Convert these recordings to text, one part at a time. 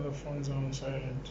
the phones are on silent.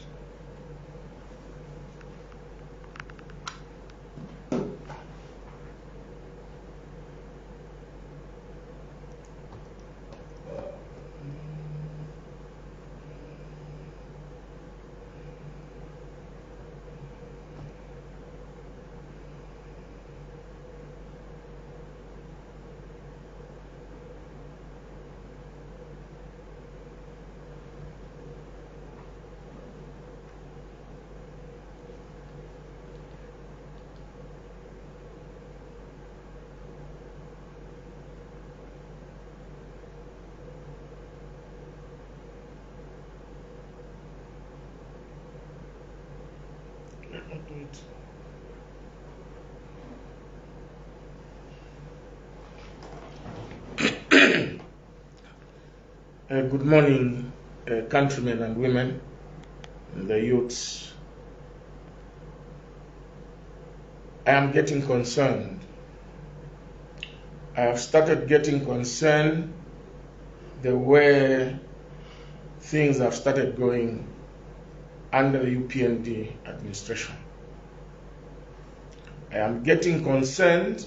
Good morning, countrymen and women, and the youths. I am getting concerned. I have started getting concerned the way things have started going under the UPND administration. I am getting concerned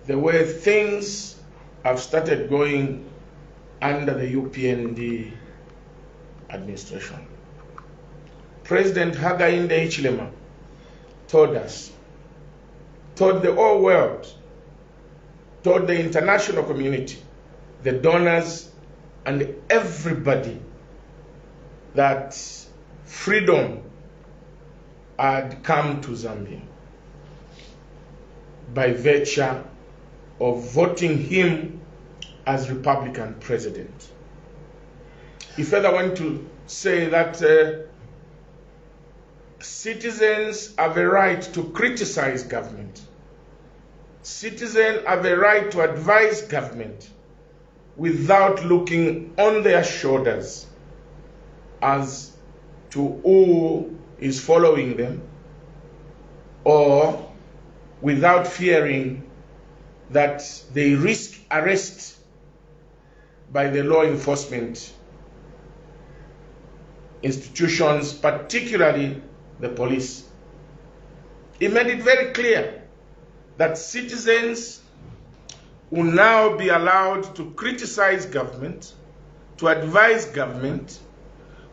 the way things have started going under the UPND administration. President Hakainde Hichilema told us, told the whole world, told the international community, the donors, and everybody that freedom had come to Zambia by virtue of voting him as Republican president. He further went to say that citizens have a right to criticize government. Citizens have a right to advise government without looking on their shoulders as to who is following them, or without fearing that they risk arrest by the law enforcement institutions, particularly the police. He made it very clear that citizens will now be allowed to criticize government, to advise government,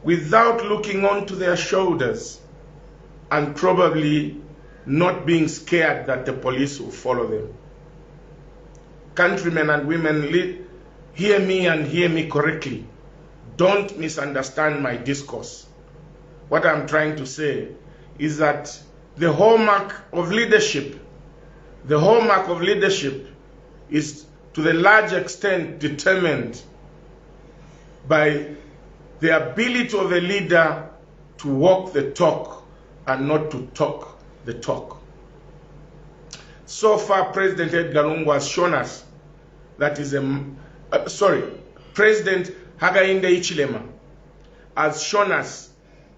without looking onto their shoulders and probably not being scared that the police will follow them. Countrymen and women, hear me and hear me correctly. Don't misunderstand my discourse. What I'm trying to say is that the hallmark of leadership is to the large extent determined by the ability of a leader to walk the talk and not to talk the talk. So far, President Edgar Lungu has shown us that is President Hakainde Hichilema has shown us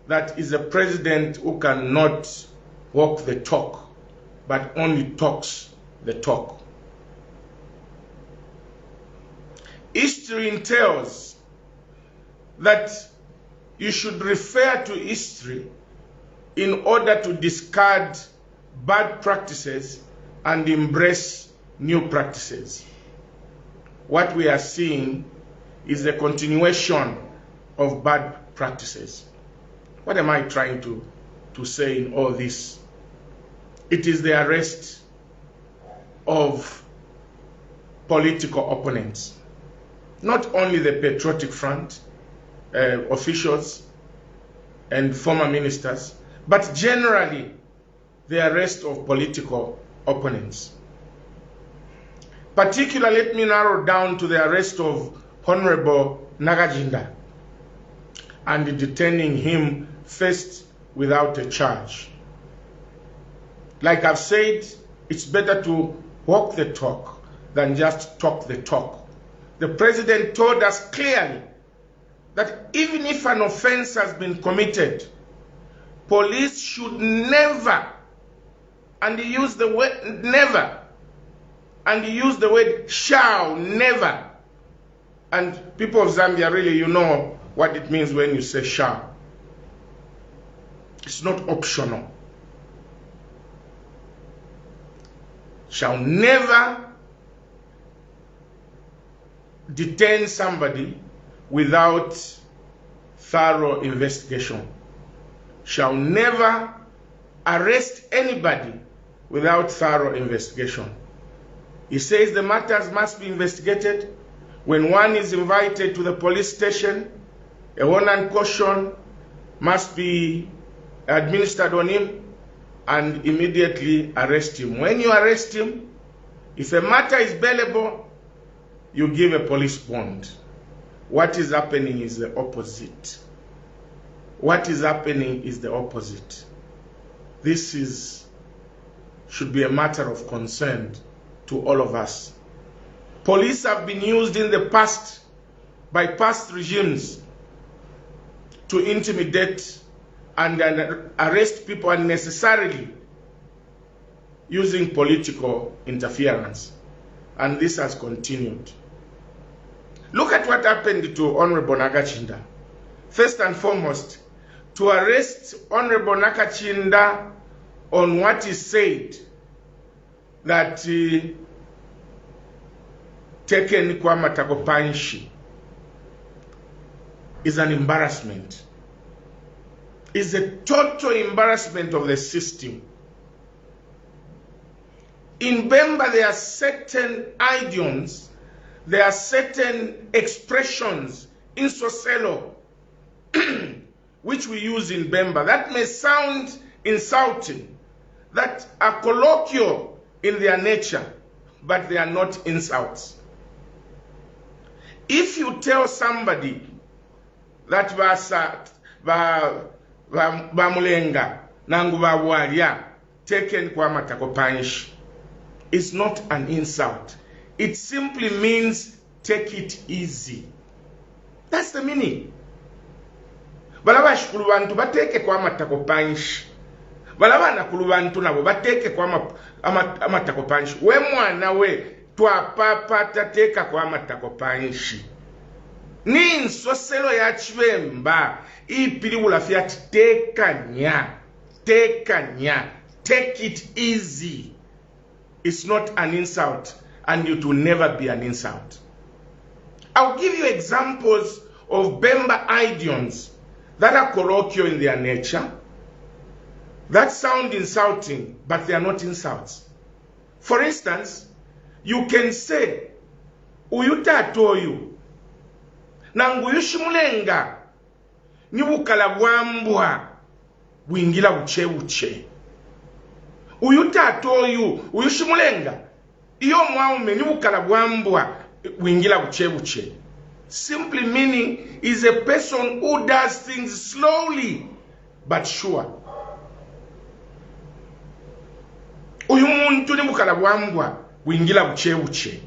that is a president who cannot walk the talk, but only talks the talk. History entails that you should refer to history in order to discard bad practices and embrace new practices. What we are seeing is a continuation of bad practices. What am I trying to say in all this? It is the arrest of political opponents, not only the Patriotic Front officials and former ministers, but generally the arrest of political opponents. Particularly, let me narrow down to the arrest of Honorable Nagajinda and detaining him first without a charge. Like I've said, it's better to walk the talk than just talk the talk. The president told us clearly that even if an offense has been committed, police should never, and he used the word never, and he used the word shall never. And people of Zambia, really, you know what it means when you say shall. It's not optional. Shall never detain somebody without thorough investigation. Shall never arrest anybody without thorough investigation. He says the matters must be investigated. When one is invited to the police station, a warning and caution must be administered on him and immediately arrest him. When you arrest him, if a matter is bailable, you give a police bond. What is happening is the opposite. What is happening is the opposite. This should be a matter of concern to all of us. Police have been used in the past by past regimes to intimidate and arrest people unnecessarily using political interference. And this has continued. Look at what happened to Honorable Nakachinda. First and foremost, to arrest Honorable Nakachinda on what is said that taken kwa Amatako Panshi is an embarrassment. Is a total embarrassment of the system. In Bemba, there are certain idioms, there are certain expressions in Soselo which we use in Bemba that may sound insulting, that are colloquial in their nature, but they are not insults. If you tell somebody that Bamulenga Nanguba Waria taken kwa Amatako Panshi, it's not an insult. It simply means take it easy. That's the meaning. Balaba shukulu bantu bateke kwa Amatako Panshi. Balaba nakulu bantu nabo bateke kwa Amatako Panshi. We mwana we twa papa tateka kwa Amatako Panshi. Ni nsoselo ya Chibemba ipili ulafia tekanya, take it easy. It's not an insult, and it will never be an insult. I'll give you examples of Bemba idioms that are colloquial in their nature, that sound insulting, but they are not insults. For instance, you can say, Uyuta toyu, Nanguyushimulenga, Nibukala Wambwa, Wingila uche. Uyuta toyu, Uyushimulenga, Iyo mwaume Nibukala Wambwa, Wingila uche. Simply meaning is a person who does things slowly but sure. Uyumuntu Nibukala Wambwa, Wingila uche.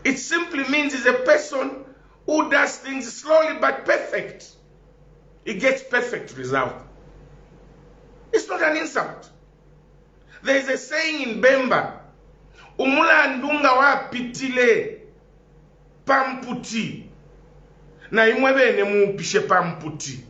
It simply means is a person who does things slowly but perfect. It gets perfect result. It's not an insult. There is a saying in Bemba, Umula ndunga wa pitile pamputi, na imwebe ne mupishe pamputi.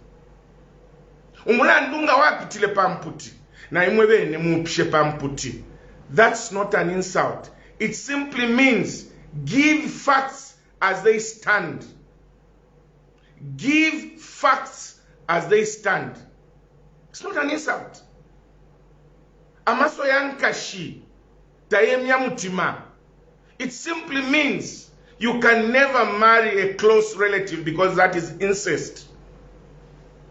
Umula ndunga wa pitile pamputi, na imwebe ne mupishe pamputi. That's not an insult. It simply means give facts as they stand. Give facts as they stand. It's not an insult. Amaso yankashi tayemya mutima. It simply means you can never marry a close relative because that is incest.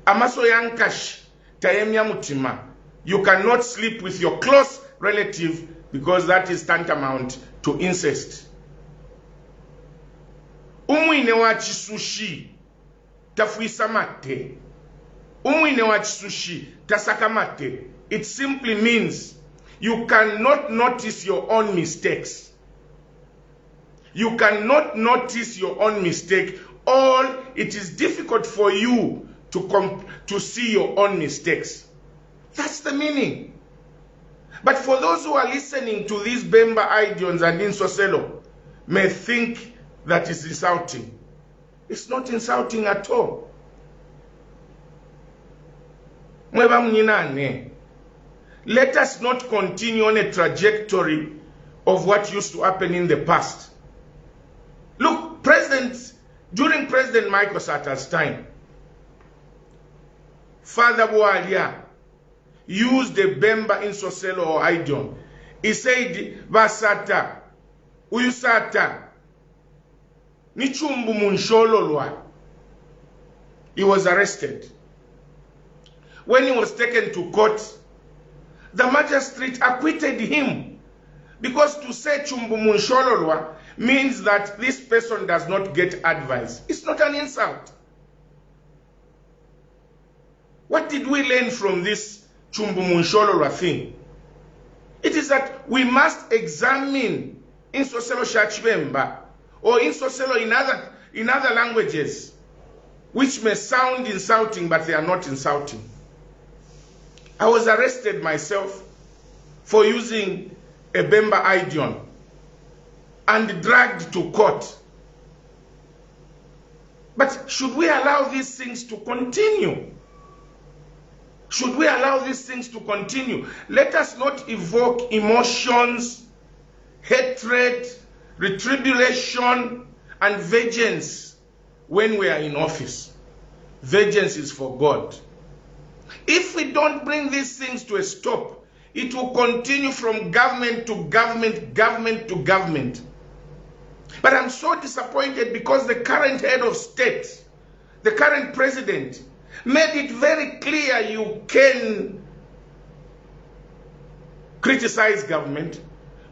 Amaso yankashi tayemya mutima. You cannot sleep with your close relative because that is tantamount to incest. Umwine wa chisushi tafuisa mate. Umwine wa chisushi tasaka mate. It simply means you cannot notice your own mistakes. You cannot notice your own mistake, or it is difficult for you to see your own mistakes. That's the meaning. But for those who are listening to these Bemba idioms and in Soselo may think that is insulting. It's not insulting at all. Let us not continue on a trajectory of what used to happen in the past. Look, during President Michael Sata's time, Father Bwalia used the Bemba Insoselo or Idiom. He said, Vasata, Uyusata, Nichumbu Munshololwa. He was arrested. When he was taken to court, the magistrate acquitted him. Because to say Chumbu Munshololwa means that this person does not get advice. It's not an insult. What did we learn from this Chumbu Munshololwa thing? It is that we must examine Insoselo Shachibemba or Insoselo in other languages, which may sound insulting, but they are not insulting. I was arrested myself for using a Bemba idiom and dragged to court. But should we allow these things to continue? Should we allow these things to continue? Let us not evoke emotions, hatred, retribution, and vengeance when we are in office. Vengeance is for God. If we don't bring these things to a stop, it will continue from government to government, government to government. But I'm so disappointed because the current head of state, the current president, made it very clear you can criticize government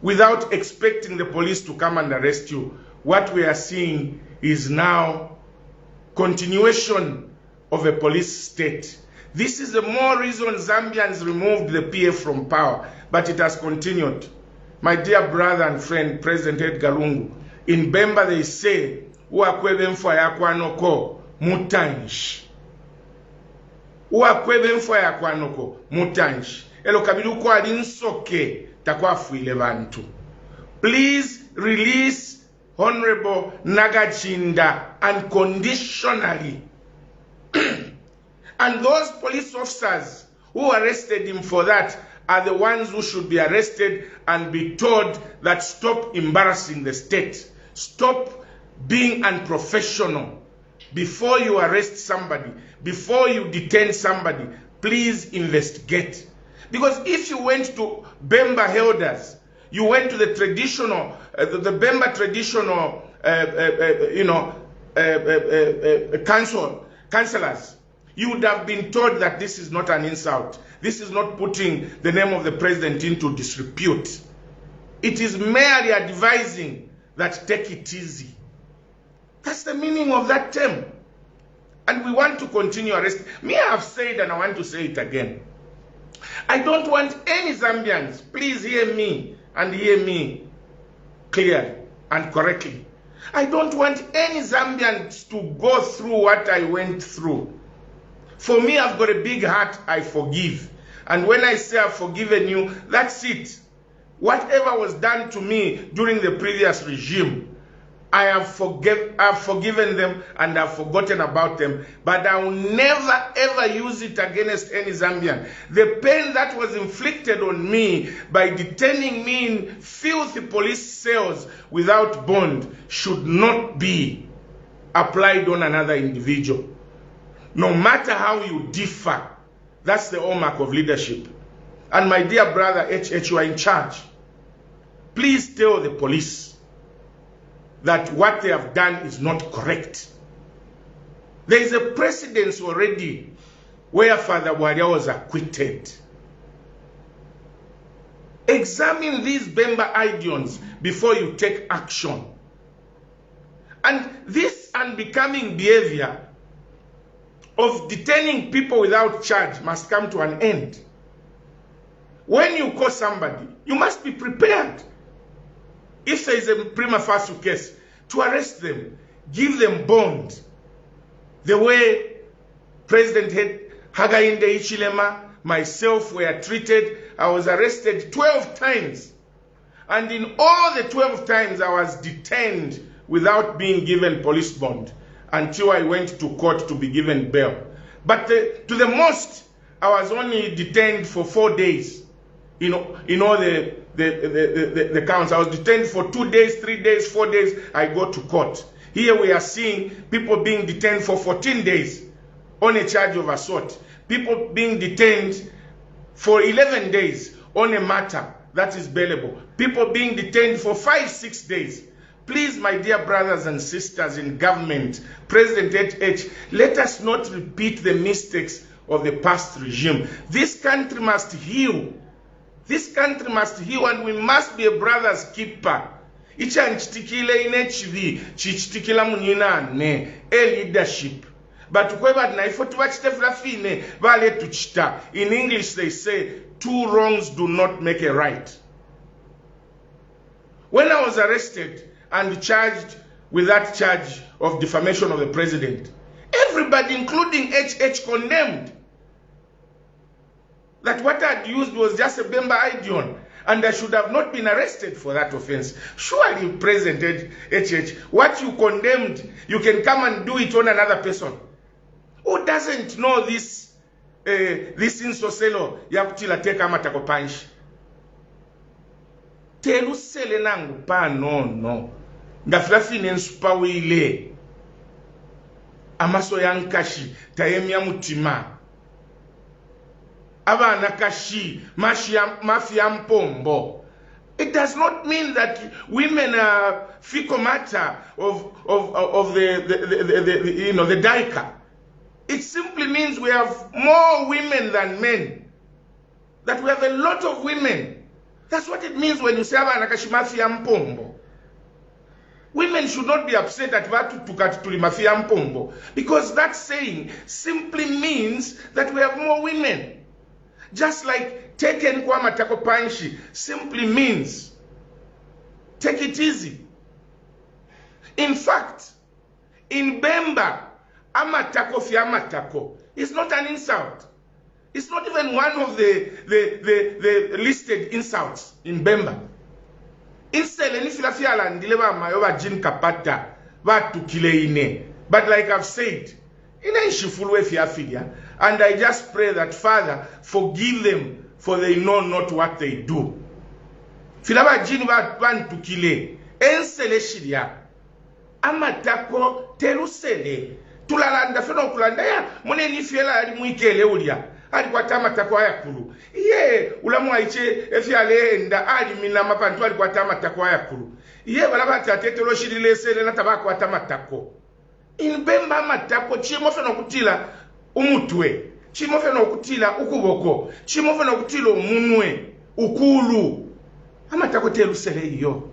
without expecting the police to come and arrest you. What we are seeing is now continuation of a police state. This is the more reason Zambians removed the PF from power, but it has continued. My dear brother and friend, President Edgar Lungu, in Bemba they say, "Uakwebe mfwa yakwanoko mutanji." Uakwebe mfwa yakwanoko mutanji. Elo kabilu kwa linsoke takwafuile bantu. Please release Honorable Nagachinda unconditionally. And those police officers who arrested him for that are the ones who should be arrested and be told that stop embarrassing the state. Stop being unprofessional. Before you arrest somebody, before you detain somebody, please investigate. Because if you went to Bemba elders, you went to the traditional, the Bemba traditional, councillors, you would have been told that this is not an insult. This is not putting the name of the president into disrepute. It is merely advising that take it easy. That's the meaning of that term. And we want to continue arresting. Me, I have said and I want to say it again. I don't want any Zambians, please hear me and hear me clearly and correctly. I don't want any Zambians to go through what I went through. For me, I've got a big heart, I forgive. And when I say I've forgiven you, that's it. Whatever was done to me during the previous regime, I've forgiven them and I've forgotten about them. But I will never ever use it against any Zambian. The pain that was inflicted on me by detaining me in filthy police cells without bond should not be applied on another individual. No matter how you differ, that's the hallmark of leadership. And my dear brother HH, you are in charge. Please tell the police that what they have done is not correct. There is a precedence already where Father Waria was acquitted. Examine these Bemba idioms before you take action. And this unbecoming behavior of detaining people without charge must come to an end. When you call somebody, you must be prepared. If there is a prima facie case, to arrest them, give them bond. The way President Hakainde Hichilema, myself were treated, I was arrested 12 times. And in all the 12 times I was detained without being given police bond, until I went to court to be given bail. But to the most, I was only detained for 4 days. In all the counts. I was detained for 2 days, 3 days, 4 days. I go to court. Here we are seeing people being detained for 14 days on a charge of assault. People being detained for 11 days on a matter that is bailable. People being detained for 5, 6 days. Please, my dear brothers and sisters in government, President HH, let us not repeat the mistakes of the past regime. This country must heal. This country must heal, and we must be a brother's keeper. Ichanchitikile inechivi, chichitikila muninane, leadership. But in English they say, 2 wrongs do not make a right. When I was arrested and charged with that charge of defamation of the president, everybody, including HH, condemned that what I had used was just a Bemba idiom, and I should have not been arrested for that offense. Surely, President HH, what you condemned, you can come and do it on another person. Who doesn't know this insoselo yakutila teka Amatako punch? Lusele nangu pa no. Ngaflafine nsupa wile. Amaso yankashi, tayemia mutima. Abana kashi, mafia mpombo. It does not mean that women are fecal matter of the daika. It simply means we have more women than men. That we have a lot of women. That's what it means when you say abana kashi mafia mpombo. Women should not be upset at Vatu Tukatuli Mafia Mpombo, because that saying simply means that we have more women. Just like taken kwa Amatako Panshi simply means take it easy. In fact, in Bemba, Amatako fi Amatako is not an insult. It's not even one of the listed insults in Bemba. Lusele ni filafiala ndileba mayoba jin kapata watu kileine. But like I've said, ina ishifulwe fiafilia, and I just pray that Father forgive them, for they know not what they do. Filaba jin watu kile ensele shilia Amatako te Lusele tulalanda feno kulanda ya mune ni fiela ali muikele ulia ali kwa Amatako ayakulu iye ulamu aiche efiale enda ali mina mapantu ali kwa Amatako ayakulu iye balabati atetelo shidile sele na tabako Amatako in Bemba Amatako chimo feno kutila umutwe chimo feno kutila ukuboko chimo feno kutila umunwe ukulu Amatako te Lusele iyo.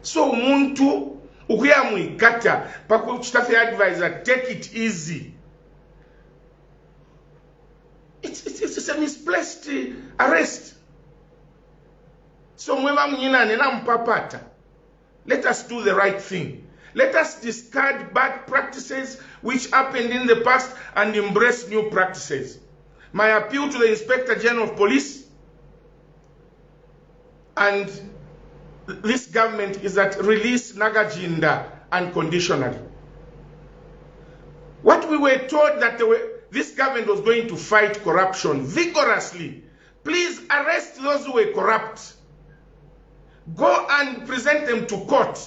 So umuntu ukuya muikata pakuchitafe advisor, take it easy. It's a misplaced arrest. So mwema mnyina nena mpapata. Let us do the right thing. Let us discard bad practices which happened in the past and embrace new practices. My appeal to the Inspector General of Police and this government is that release Nagajinda unconditionally. What we were told that this government was going to fight corruption vigorously. Please arrest those who were corrupt. Go and present them to court.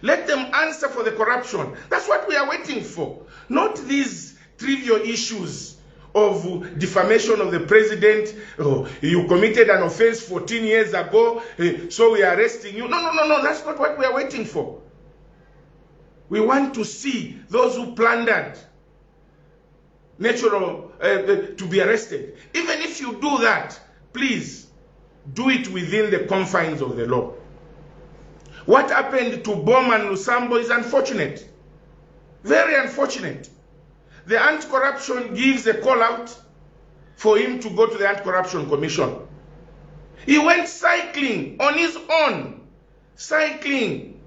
Let them answer for the corruption. That's what we are waiting for. Not these trivial issues of defamation of the president. Oh, you committed an offense 14 years ago, so we are arresting you. No. That's not what we are waiting for. We want to see those who plundered natural to be arrested. Even if you do that, please do it within the confines of the law. What happened to Boma and Lusambo is unfortunate. Very unfortunate. The Anti-Corruption gives a call out for him to go to the Anti-Corruption Commission. He went cycling on his own. Cycling.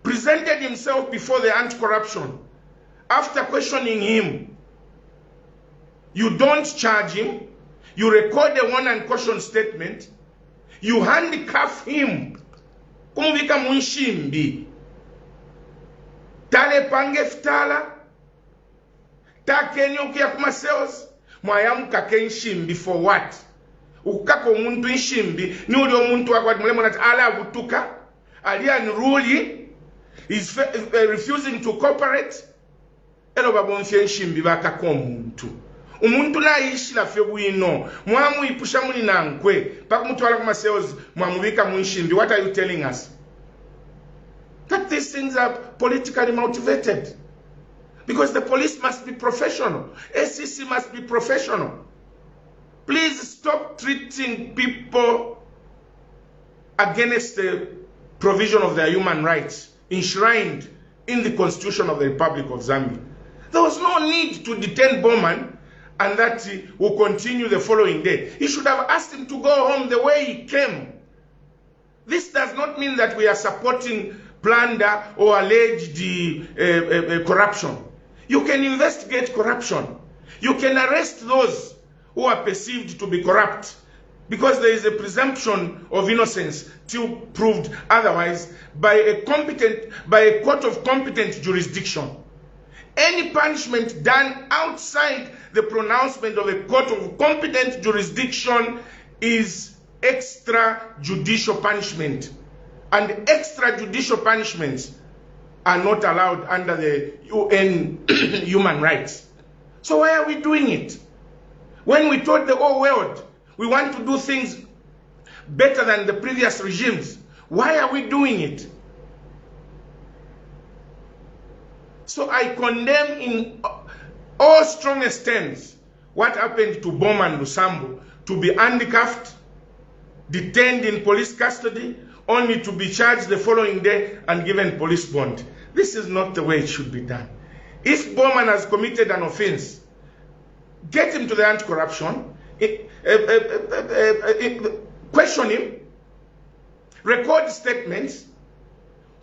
Presented himself before the Anti-Corruption. After questioning him, you don't charge him. You record a warn and caution statement. You handcuff him. Kumvika munshimbi. Tale pange ftala. takeni okuya kuma sales mwayamukako enshimbi for what? Ukukaka omuntu enshimbi ni uli omuntu wakwati mulemo nati ala butuka ali unruly is refusing to cooperate elo babonfye enshimbi bakako omuntu umuntu nayishira fye bwino mwamuyipusha muli nankwe paka mutwala kuma sales mwamubika mu enshimbi. What are you telling us? That these things are politically motivated. Because the police must be professional. SEC must be professional. Please stop treating people against the provision of their human rights enshrined in the Constitution of the Republic of Zambia. There was no need to detain Bowman and that he will continue the following day. He should have asked him to go home the way he came. This does not mean that we are supporting plunder or alleged corruption. You can investigate corruption. You can arrest those who are perceived to be corrupt because there is a presumption of innocence till proved otherwise by a court of competent jurisdiction. Any punishment done outside the pronouncement of a court of competent jurisdiction is extrajudicial punishment, and extrajudicial punishments are not allowed under the UN human rights. So why are we doing it? When we told the whole world we want to do things better than the previous regimes, why are we doing it? So I condemn in all strongest terms what happened to Bowman Lusambo, to be handcuffed, detained in police custody, only to be charged the following day and given police bond. This is not the way it should be done. If Bowman has committed an offense, get him to the anti-corruption, question him, record statements,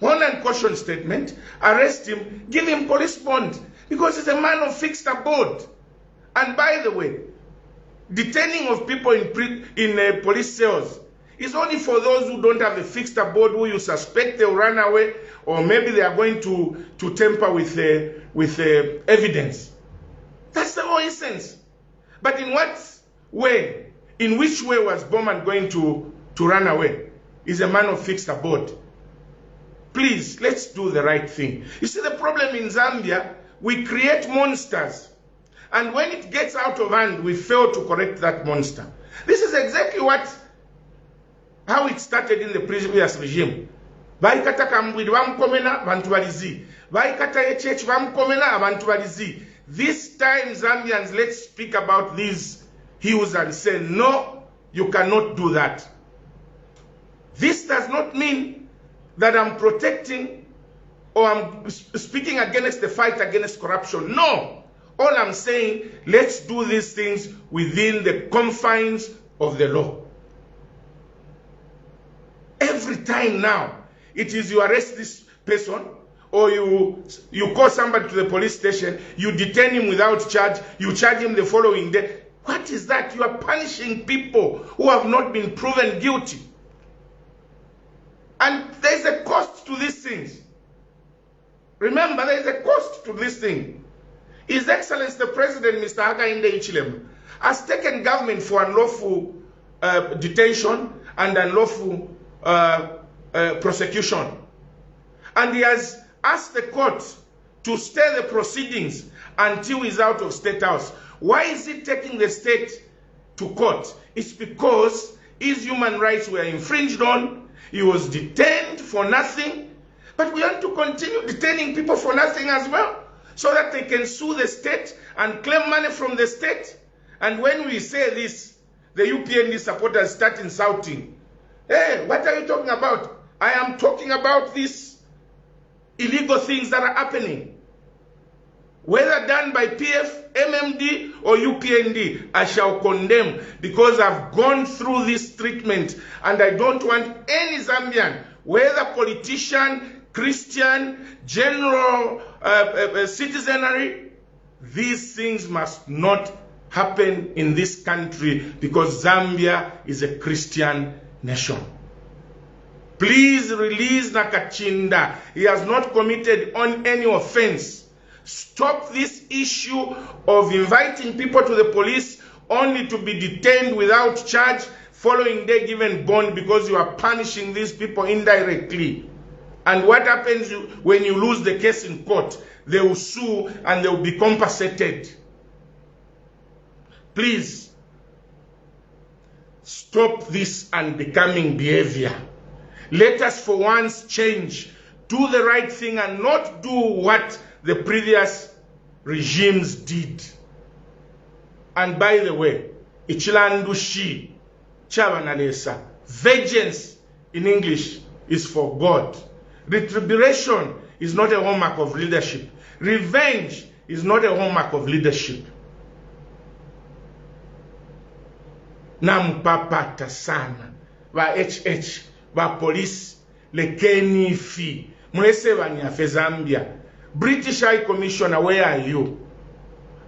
honor and caution statement, arrest him, give him police bond, because he's a man of fixed abode. And by the way, detaining of people in police cells is only for those who don't have a fixed abode, who you suspect they'll run away, or maybe they are going to tamper with evidence. That's the whole essence. But in what way, in which way was Bowman going to run away? He's a man of fixed abode. Please, let's do the right thing. You see, the problem in Zambia, we create monsters. And when it gets out of hand, we fail to correct that monster. This is exactly how it started in the previous regime. Baikata Kambwili bamukomena abantu balizi. Baikata HH bamukomena abantu balizi. This time, Zambians, let's speak about these hues and say, no, you cannot do that. This does not mean that I'm protecting or I'm speaking against the fight against corruption. No. All I'm saying, let's do these things within the confines of the law. Every time now, it is you arrest this person, or you call somebody to the police station, you detain him without charge, you charge him the following day. What is that? You are punishing people who have not been proven guilty. And there is a cost to these things. Remember, there is a cost to this thing. His Excellency the President, Mr. Hakainde Hichilema, has taken government for unlawful detention and unlawful prosecution. And he has asked the court to stay the proceedings until he's out of State House. Why is he taking the state to court? It's because his human rights were infringed on. He was detained for nothing. But we want to continue detaining people for nothing as well, so that they can sue the state and claim money from the state. And when we say this, the UPND supporters start insulting. Hey, what are you talking about? I am talking about these illegal things that are happening. Whether done by PF, MMD, or UPND, I shall condemn, because I've gone through this treatment and I don't want any Zambian, whether politician, Christian, general citizenry, these things must not happen in this country, because Zambia is a Christian nation. Please release Nakachinda. He has not committed on any offense. Stop this issue of inviting people to the police only to be detained without charge, following day given bond because you are punishing these people indirectly. And what happens when you lose the case in court? They will sue and they will be compensated. Please, stop this unbecoming behavior. Let us for once change, do the right thing and not do what the previous regimes did. And by the way, ichilandushi chabanalesa, vengeance in English is for God. Retribution is not a hallmark of leadership. Revenge is not a hallmark of leadership. Nampapata sana ba HH ba police lekeni fi mwese banyafe Zambia. British High Commissioner, where are you?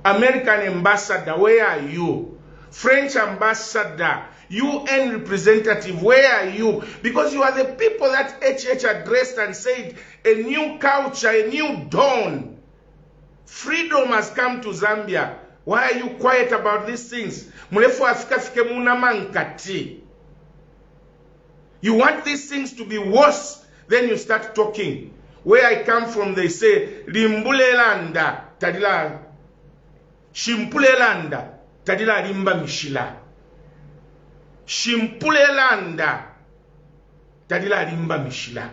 American Ambassador, where are you? French Ambassador, UN representative, where are you? Because you are the people that HH addressed and said a new culture, a new dawn. Freedom has come to Zambia. Why are you quiet about these things? You want these things to be worse, then you start talking. Where I come from, they say, Limbulelanda, Tadila, Shimpulelanda, Tadila Limba Mishila. Shimpulelanda, Tadila Limba Mishila.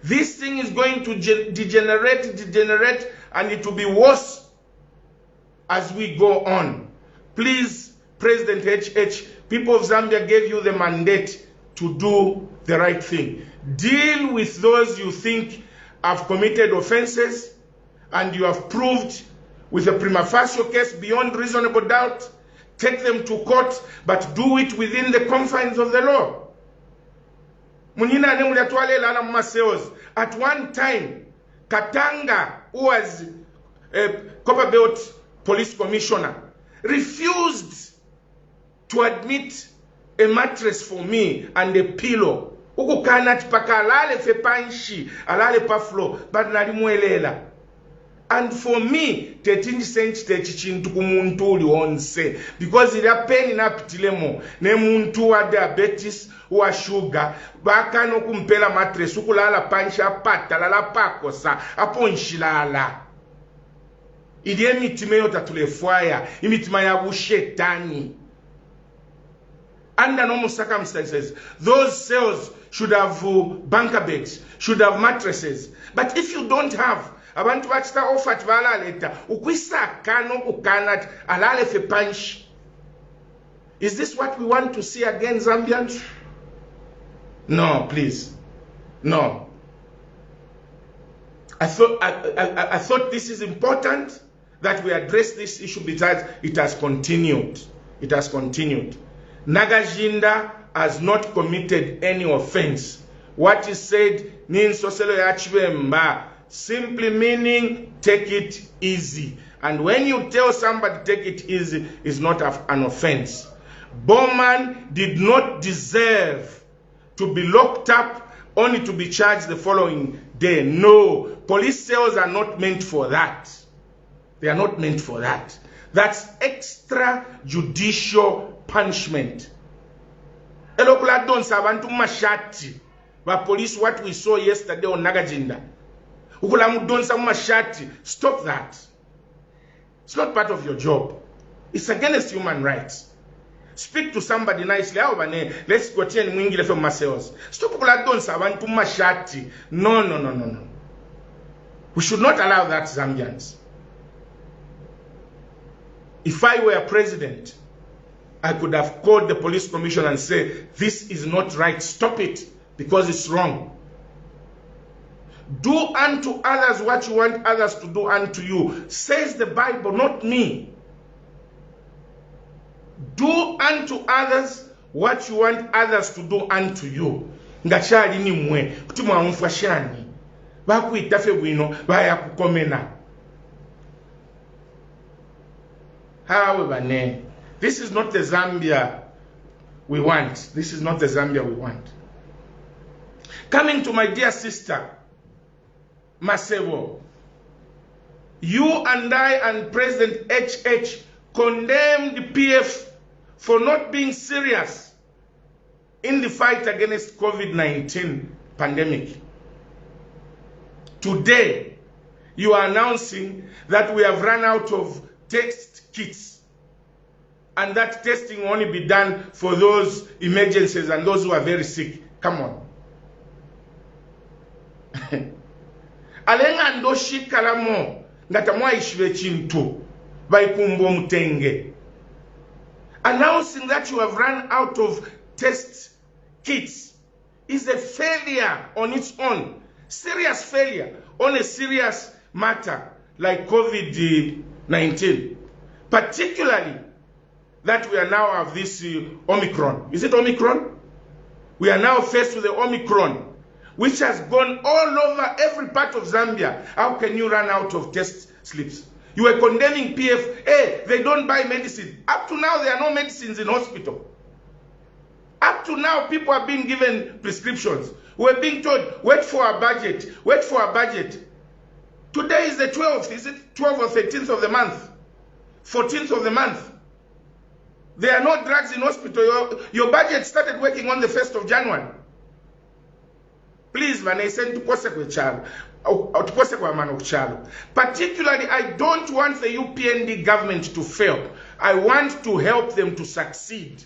This thing is going to degenerate, and it will be worse as we go on. Please, President HH, people of Zambia gave you the mandate to do the right thing. Deal with those you think have committed offenses and you have proved with a prima facie case beyond reasonable doubt. Take them to court, but do it within the confines of the law. At one time, Katanga, who was a Copperbelt police commissioner, refused to admit a mattress for me and a pillow. Uku kanat paka alale fe panshi, alale pa floor, but nalimuelela. And for me, 13 cents techichintu kumuntu uli onse. Because ila peni na pitilemo, ne muntu wa diabetes, wa sugar, baka no kumpela mattress, uku lala panshi apata, lala pakosa, aponshi lala. Ili emitime yota tulefwaya, imitima ya ushetani. Under normal circumstances, those cells should have bunker beds, should have mattresses. But if you don't have, abantu bachita offer tvala leta, ukwisa kano kukanat alale fe punch. Is this what we want to see again, Zambians? No, please. No. I thought this is important that we address this issue because it has continued. It has continued. Nagajinda has not committed any offense. What is said means simply meaning take it easy. And when you tell somebody take it easy, is not an offense. Bowman did not deserve to be locked up only to be charged the following day. No, police cells are not meant for that. They are not meant for that. That's extrajudicial punishment. Elokula don't sabantu mashati. But police, what we saw yesterday on Nagajinda. Ukula don't sa mashati. Stop that. It's not part of your job. It's against human rights. Speak to somebody nicely. Let's go to mwingile for myself. Stop ukula don't sabantu mashati. No. We should not allow that, Zambians. If I were president, I could have called the police commissioner and say, this is not right, stop it, because it's wrong. Do unto others what you want others to do unto you, says the Bible, not me. Do unto others what you want others to do unto you. Ngachali ni mwe, kutumwa mfashani. Baku itafe wino, baya kukomena. However, this is not the Zambia we want. This is not the Zambia we want. Coming to my dear sister, Masewo, You and I and President HH condemned the PF for not being serious in the fight against COVID-19 pandemic. Today, you are announcing that we have run out of test kits and that testing will only be done for those emergencies and those who are very sick. Come on. Alenga ndoshi kalamo ngatamwa ishwe chintu baikumbo mutenge. Announcing that you have run out of test kits is a failure on its own. Serious failure on a serious matter like COVID-19. Particularly that we are now have this Omicron. Is it Omicron? We are now faced with the Omicron, which has gone all over every part of Zambia. How can you run out of test slips? You were condemning PF. Hey, they don't buy medicine. Up to now, there are no medicines in hospital. Up to now, people are being given prescriptions. We're being told, wait for a budget. Wait for a budget. Today is the 12th. Is it 12th or 13th of the month? 14th of the month. There are no drugs in hospital. Your budget started working on the 1st of January. Please, man, I send to particularly, I don't want the UPND government to fail. I want to help them to succeed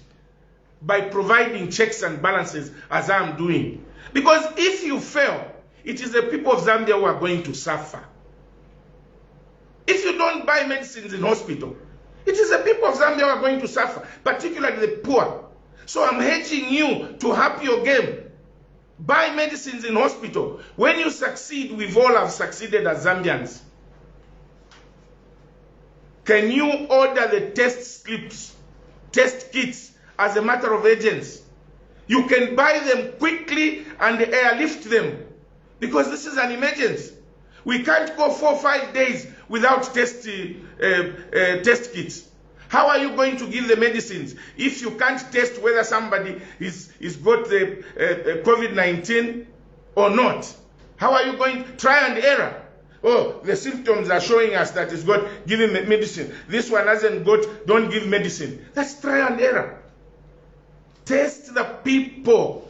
by providing checks and balances as I'm doing. Because if you fail, it is the people of Zambia who are going to suffer. If you don't buy medicines in hospital, it is the people of Zambia who are going to suffer, particularly the poor. So I'm urging you to up your game. Buy medicines in hospital. When you succeed, we've all have succeeded as Zambians. Can you order the test slips, test kits as a matter of urgency? You can buy them quickly and airlift them because this is an emergency. We can't go 4 or 5 days without test kits. How are you going to give the medicines if you can't test whether somebody is got the COVID-19 or not? How are you going to try and error? Oh, the symptoms are showing us that it's got, give him medicine. This one hasn't got, don't give medicine. That's try and error. Test the people.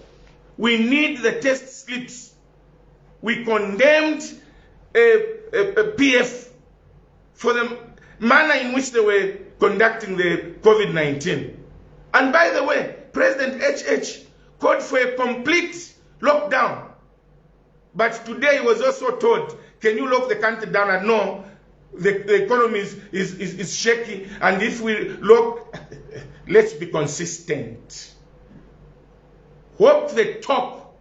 We need the test slips. We condemned PF for the manner in which they were conducting the COVID-19. And by the way, President HH called for a complete lockdown. But today he was also told, can you lock the country down? And no, the economy is shaky. And if we lock, let's be consistent. Walk the talk.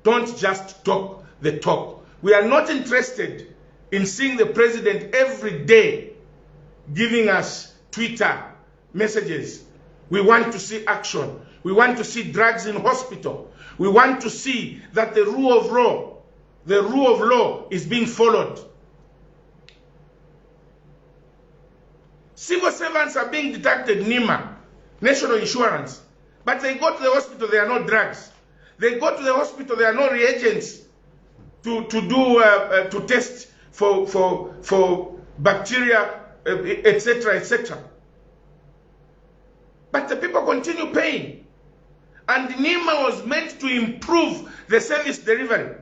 Don't just talk the talk. We are not interested in seeing the president every day giving us Twitter messages. We want to see action. We want to see drugs in hospital. We want to see that the rule of law is being followed. Civil servants are being deducted NIMA, national insurance, but they go to the hospital, there are no drugs. They go to the hospital, there are no reagents to test for bacteria, etc., etc. But the people continue paying. And NIMA was meant to improve the service delivery.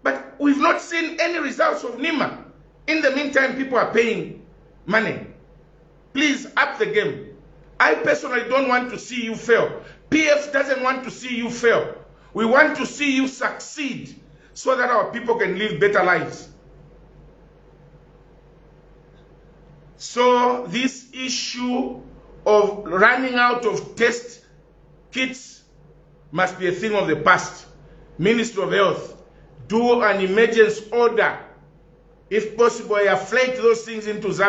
But we've not seen any results of NIMA. In the meantime, people are paying money. Please up the game. I personally don't want to see you fail. PF doesn't want to see you fail. We want to see you succeed so that our people can live better lives. So this issue of running out of test kits must be a thing of the past. Ministry of Health, do an emergency order. If possible, afflate those things into Zambia.